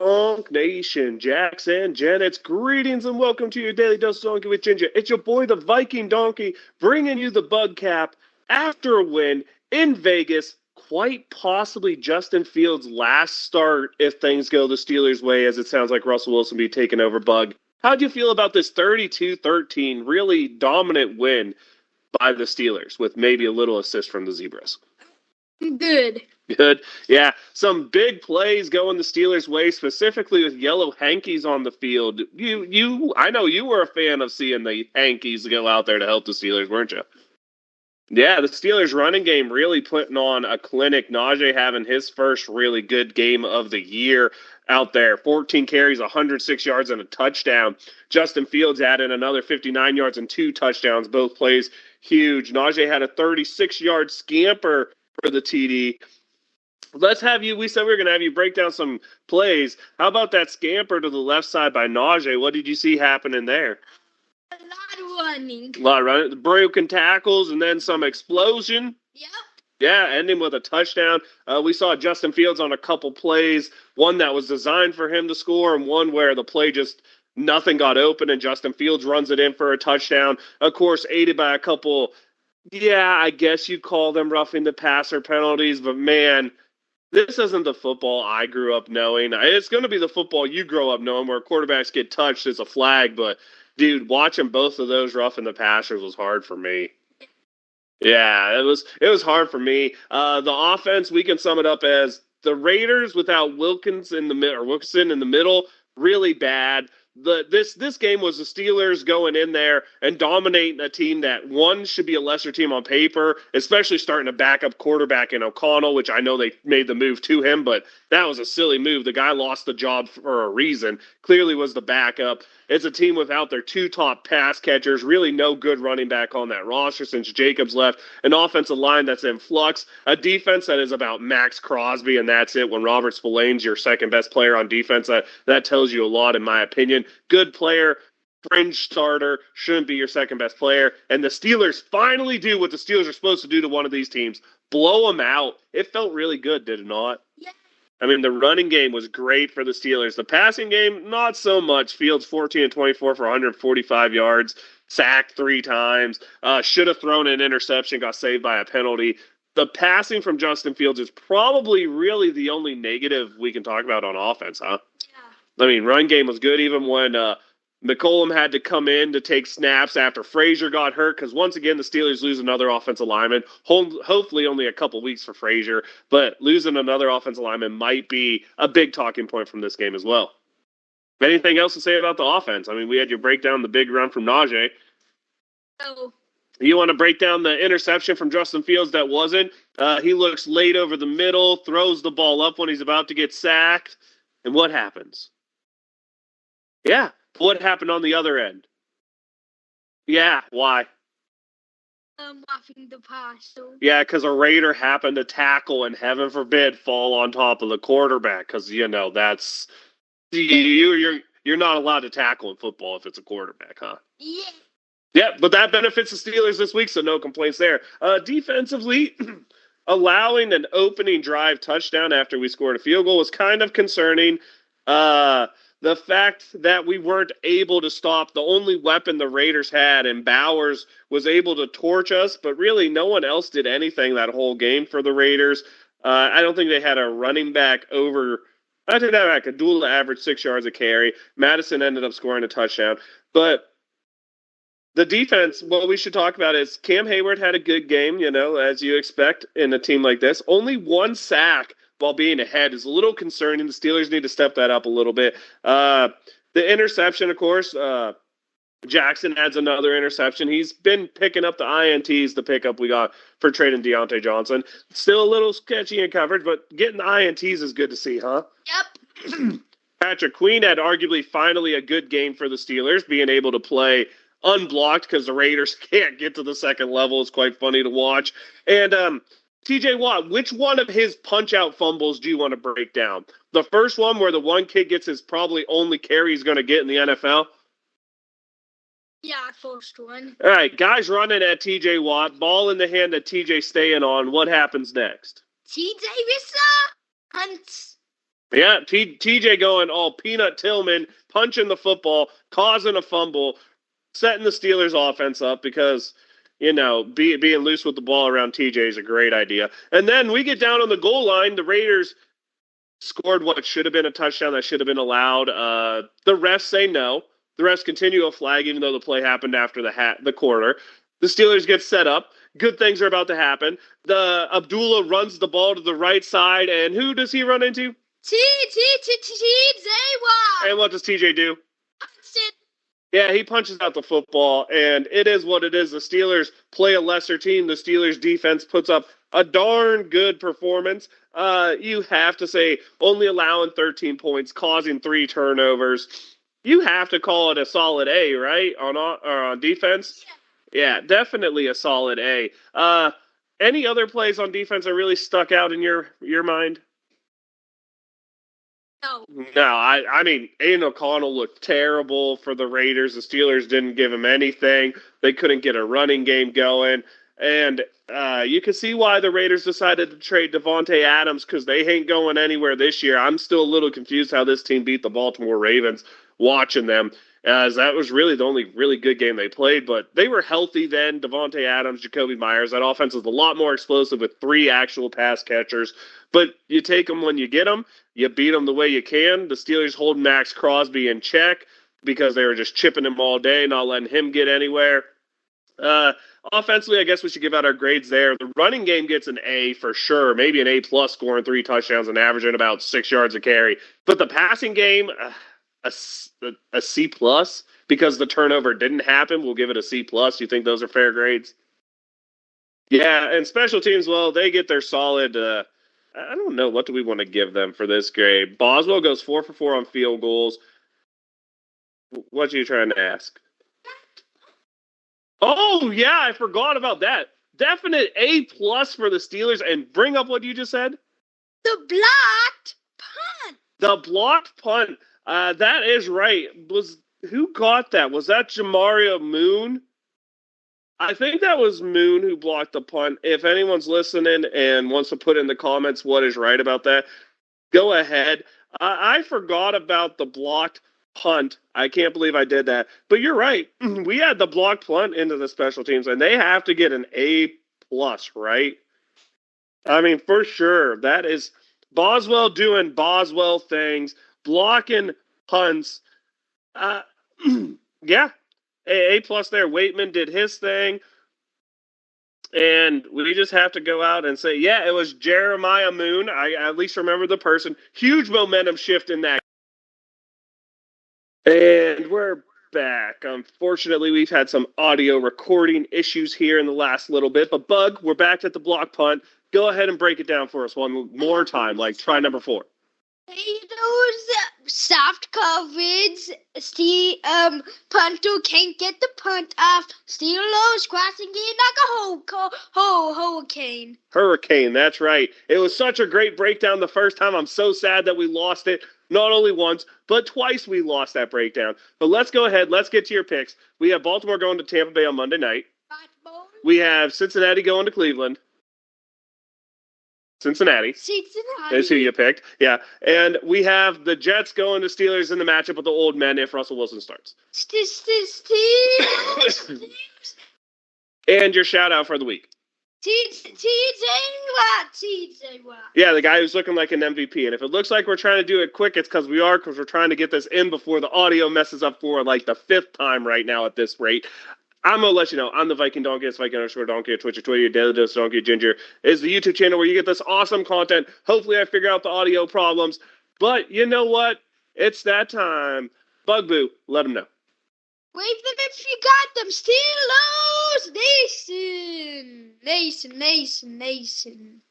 Donk Nation, Jax and Janet's greetings and welcome to your daily dose of Donkey with Ginger. It's your boy, the Viking Donkey, bringing you the BugCap after a win in Vegas. Quite possibly Justin Fields' last start if things go the Steelers' way, as it sounds like Russell Wilson be taking over. Bug, how'd you feel about this 32-13 really dominant win by the Steelers with maybe a little assist from the Zebras? Good. Good. Yeah, some big plays going the Steelers' way, specifically with yellow hankies on the field. I know you were a fan of seeing the hankies go out there to help the Steelers, weren't you? Yeah, the Steelers' running game really putting on a clinic. Najee having his first really good game of the year out there. 14 carries, 106 yards, and a touchdown. Justin Fields added another 59 yards and two touchdowns. Both plays huge. Najee had a 36-yard scamper for the TD. Let's have you. We said we were going to have you break down some plays. How about that scamper to the left side by Najee? What did you see happening there? A lot of running. A lot of running, broken tackles, and then some explosion. Yep. Yeah, ending with a touchdown. We saw Justin Fields on a couple plays, one that was designed for him to score, and one where the play just nothing got open, and Justin Fields runs it in for a touchdown. Of course, aided by a couple. Yeah, I guess you call them roughing the passer penalties, but man. This isn't the football I grew up knowing. It's going to be the football you grow up knowing where quarterbacks get touched as a flag. But, dude, watching both of those roughing the passers was hard for me. Yeah, it was hard for me. The offense, we can sum it up as the Raiders without Wilkinson in the middle, really bad. This game was the Steelers going in there and dominating a team that one should be a lesser team on paper, especially starting a backup quarterback in O'Connell, which I know they made the move to him, but that was a silly move. The guy lost the job for a reason. Clearly was the backup. It's a team without their two top pass catchers, really no good running back on that roster since Jacobs left, an offensive line that's in flux, a defense that is about Max Crosby, and that's it. When Robert Spillane's your second best player on defense, that tells you a lot, in my opinion. Good player, fringe starter, shouldn't be your second best player. And the Steelers finally do what the Steelers are supposed to do to one of these teams, blow them out. It felt really good, did it not? Yeah. I mean, the running game was great for the Steelers. The passing game, not so much. Fields 14-24 for 145 yards, sacked 3 times, should have thrown an interception, got saved by a penalty. The passing from Justin Fields is probably really the only negative we can talk about on offense, huh? Yeah. I mean, run game was good even when McCollum had to come in to take snaps after Frazier got hurt, because once again, the Steelers lose another offensive lineman. Hopefully only a couple weeks for Frazier, but losing another offensive lineman might be a big talking point from this game as well. Anything else to say about the offense? I mean, we had you break down the big run from Najee. So, You want to break down the interception from Justin Fields that wasn't? He looks late over the middle, throws the ball up when he's about to get sacked, and what happens? Yeah. What happened on the other end? Yeah, why? roughing the passer. Yeah, because a Raider happened to tackle and, heaven forbid, fall on top of the quarterback. Because that's you're not allowed to tackle in football if it's a quarterback, huh? Yeah. Yeah, but that benefits the Steelers this week, so no complaints there. Defensively, allowing an opening drive touchdown after we scored a field goal was kind of concerning. The fact that we weren't able to stop the only weapon the Raiders had, and Bowers was able to torch us, but really no one else did anything that whole game for the Raiders. I don't think they had a running back over. I think that a dual average 6 yards a carry. Madison ended up scoring a touchdown, but the defense, what we should talk about is Cam Hayward had a good game, as you expect in a team like this. Only 1 sack while being ahead is a little concerning. The Steelers need to step that up a little bit. The interception, of course, Jackson adds another interception. He's been picking up the INTs, the pickup we got for trading Deontay Johnson. Still a little sketchy in coverage, but getting the INTs is good to see, huh? Yep. Patrick Queen had arguably finally a good game for the Steelers, being able to play unblocked because the Raiders can't get to the second level. It's quite funny to watch. And TJ Watt, which one of his punch-out fumbles do you want to break down? The first one where the one kid gets his probably only carry he's going to get in the NFL? Yeah, first one. All right, guys running at TJ Watt, ball in the hand that TJ staying on. What happens next? TJ Hunts Yeah, TJ going all Peanut Tillman, punching the football, causing a fumble, setting the Steelers offense up because, being loose with the ball around TJ is a great idea. And then we get down on the goal line. The Raiders scored what should have been a touchdown that should have been allowed. The refs say no. The refs continue a flag even though the play happened after the quarter. The Steelers get set up. Good things are about to happen. The Abdullah runs the ball to the right side, and who does he run into? TJ And what does TJ do? Sit. Yeah, he punches out the football, and it is what it is. The Steelers play a lesser team. The Steelers defense puts up a darn good performance. You have to say only allowing 13 points, causing 3 turnovers. You have to call it a solid A, right? On defense. Yeah, definitely a solid A. Any other plays on defense that really stuck out in your mind? No. No, I mean, Aiden O'Connell looked terrible for the Raiders. The Steelers didn't give him anything. They couldn't get a running game going. And you can see why the Raiders decided to trade Devontae Adams because they ain't going anywhere this year. I'm still a little confused how this team beat the Baltimore Ravens watching them, as that was really the only really good game they played. But they were healthy then. Devontae Adams, Jacoby Myers. That offense is a lot more explosive with 3 actual pass catchers. But you take them when you get them. You beat them the way you can. The Steelers hold Max Crosby in check because they were just chipping him all day, not letting him get anywhere. Offensively, I guess we should give out our grades there. The running game gets an A for sure, maybe an A plus, scoring 3 touchdowns and averaging about 6 yards a carry. But the passing game, a C plus because the turnover didn't happen. We'll give it a C plus. You think those are fair grades? Yeah, and special teams, well, they get their solid. I don't know, what do we want to give them for this grade? Boswell goes 4 for 4 on field goals. What are you trying to ask? Oh yeah, I forgot about that. Definite A plus for the Steelers, and bring up what you just said. The blocked punt. The blocked punt. That is right. Who got that? Was that Jamaria Moon? I think that was Moon who blocked the punt. If anyone's listening and wants to put in the comments what is right about that, go ahead. I forgot about the blocked punt. I can't believe I did that. But you're right. We had the blocked punt into the special teams, and they have to get an A plus, right? I mean, for sure. That is Boswell doing Boswell things, blocking punts. Uh, yeah, A plus there. Waitman did his thing. And we just have to go out and say, yeah, it was Jeremiah Moon. I at least remember the person. Huge momentum shift in that. And we're back. Unfortunately, we've had some audio recording issues here in the last little bit. But, Bug, we're back at the block punt. Go ahead and break it down for us one more time, like try number 4. Those soft coverage. Punter can't get the punt off. Steelers crossing in like a hurricane. Hurricane, that's right. It was such a great breakdown the first time. I'm so sad that we lost it. Not only once, but twice we lost that breakdown. But let's go ahead. Let's get to your picks. We have Baltimore going to Tampa Bay on Monday night. We have Cincinnati going to Cleveland. Cincinnati is who you picked. Yeah. And we have the Jets going to Steelers in the matchup with the old men if Russell Wilson starts. And your shout out for the week. TJ Watt. Yeah, the guy who's looking like an MVP. And if it looks like we're trying to do it quick, it's because we're trying to get this in before the audio messes up for like the 5th time right now at this rate. I'm going to let you know. I'm the Viking Donkey. It's Viking_Donkey at Twitch or Twitter. Your Daily Dose Donkey Ginger is the YouTube channel where you get this awesome content. Hopefully I figure out the audio problems. But you know what? It's that time. Bugboo, let them know. Wave them if you got them. Steelers Nation.